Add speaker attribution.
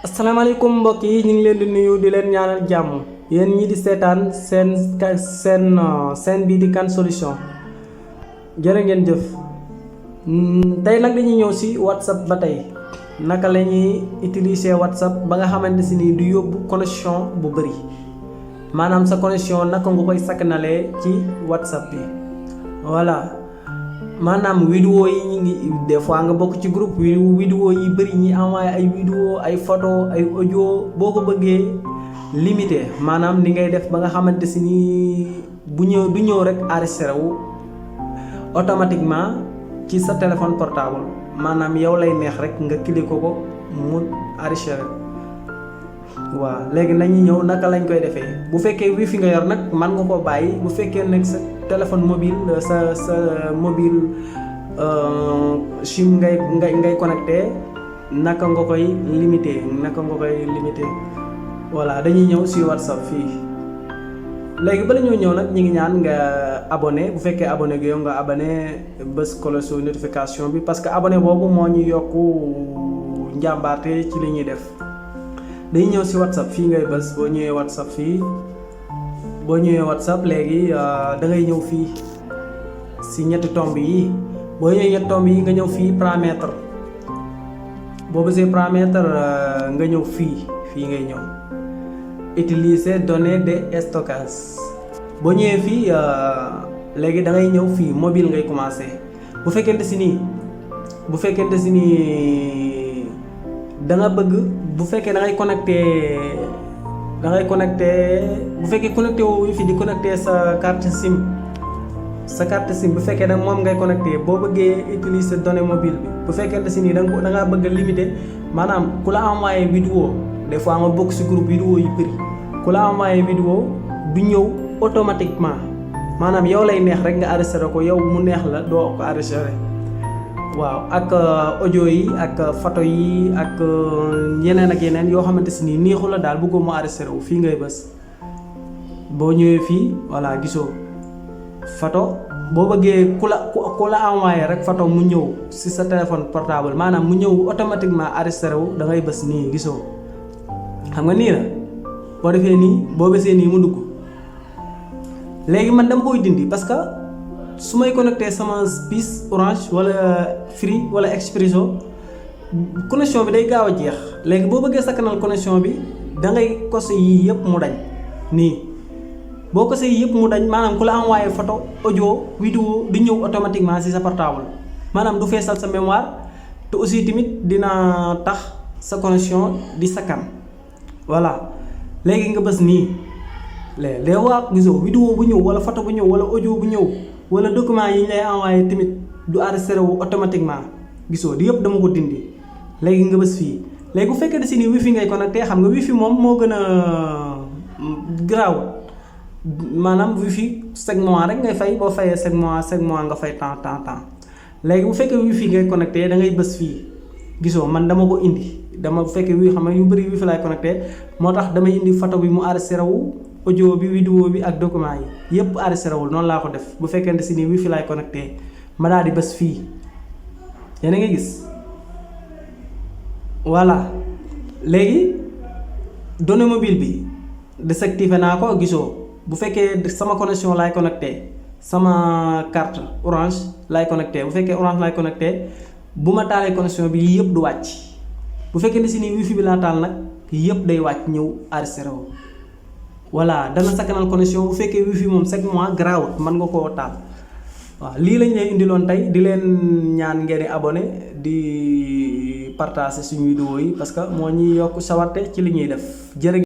Speaker 1: asalaamaaleykum mbokk yi ñu ngi leen di nuyu di leen ñaanal jàmm yéen ñi di seetaan seen bii di Kane Solution jërë ngeen jëf. tey nag dañuy ñëw si WhatsApp ba tey naka la ñuy utiliser WhatsApp ba nga xamante si ni du yóbbu connexion bu bëri maanaam sa connexion naka nga koy sakkanalee ci WhatsApp bi voilà. maanaam vidéo yi ñu ngi des fois nga bokk ci groupe vidéo yi bëri ñi envoyé ay vidéo ay photo ay audio boo ko bëggee limité maanaam ni ngay def ba nga xamante si ni du ñëw rek enregistré wu automatiquement ci sa téléphone portable maanaam yow lay neex rek nga cliquer ko mu enregistré. waaw léegi nañu ñëw naka lañ koy defee bu fekkee wifi nga yor nag man nga koo bàyyi bu fekkee nag sa téléphone mobile sa mobile SIM ngay connecté naka nga koy limité voilà dañuy ñëw si WhatsApp fii. léegi bala ñoo ñëw nag ñi ngi ñaan nga abonné bu fekkee abonné gi yow nga abonné bés cloche notification bi parce que abonné boobu moo ñu yokku njàmbaarte ci li ñuy def. dañuy ñëw si WhatsApp fii ngay bës boo ñëwee WhatsApp léegi da ngay ñëw fii si ñetti tomb yi boo ñëwee ñetti tomb yi nga ñëw fii paramètre boo bësee paramètre nga ñëw fii ngay ñëw utiliser données de stockage boo ñëwee fii léegi da ngay ñëw fii mobile ngay commencé bu fekkente si nii da nga bëgg bu fekkee da ngay connecté bu fekkee connecté woo wifi di connecté sa carte SIM bu fekkee nag moom ngay connecté boo bëggee utiliser données mobile bi bu fekkente si nii da ngaa bëgg a limité maanaam ku la envoyé vidéo des fois nga bokk si groupe vidéo yu bëri ku la envoyé vidéo du ñëw automatiquement maanaam yow lay neex rek nga enregistré ko yow mu neex la doo ko enregistré. waaw ak audio yi ak photo yi ak yeneen ak yeneen yoo xamante si nii neexu la daal bëggoo mu enregistré wu fii ngay bës boo ñëwee fii voilà gisoo photo boo bëggee ku la envoyé rek photo mu ñëw si sa téléphone portable maanaam mu ñëw automatiquement enregistré wu da ngay bës nii gisoo xam nga nii la boo defee nii boo bësee nii mu dugg léegi man dama koy dindi parce que su may connecté sama puce Orange wala Free wala Expresso connexion bi day gaaw a jeex léegi boo bëggee sakkanal connexion bi da ngay kose yii yëpp mu dañ nii boo kose yii yëpp mu dañ maanaam ku la envoyé photo audio vidéo du ñëw automatiquement ci sa portable maanaam du feesal sa mémoire te aussi tamit dina tax sa connexion di sakkan voilà léegi nga bës nii léegi waa gisoo vidéo bu ñëw wala photo bu ñëw wala audio bu ñëw wala document yi ñu lay envoyé tamit du enregistré wu automatiquement gisoo di yëpp dama ko dindi léegi nga bës fii léegi bu fekkee ne si ni wifi ngay connecté xam nga wifi moom moo gën a garaaw maanaam wifi chaque mois rek ngay fay boo fayee chaque mois nga fay temps léegi bu fekkee wifi ngay connecté da ngay bës fii gisoo man dama ko indi dama bu fekkee wi xam nga yu bëri wifi laay connecté moo tax damay indi photo bi mu enregistré wu audio bi vidéo bi ak document yi yëpp enregistré wul noonu laa ko def bu fekkente si ni wifi laay connecté ma daal di bës fii yéen a ngi gis voilà léegi données mobile bi désactivé naa ko gisoo bu fekkee sama connexion laay connecté sama carte Orange laay connecté bu fekkee Orange laay connecté bu ma taalee connexion bi yëpp du wàcc bu fekkente si ni wifi bi laa taal nag yëpp day wàcc ñëw enregistré wu voilà dana sakkanal connexion bu fekkee wifi moom chaque mois garaawut mën nga koo taal. waaw lii lañ lay indiloon tey di leen ñaan ngeen di abonné di partager suñu vidéo yi parce que moo ñuy yokk sawarte ci li ñuy def jërë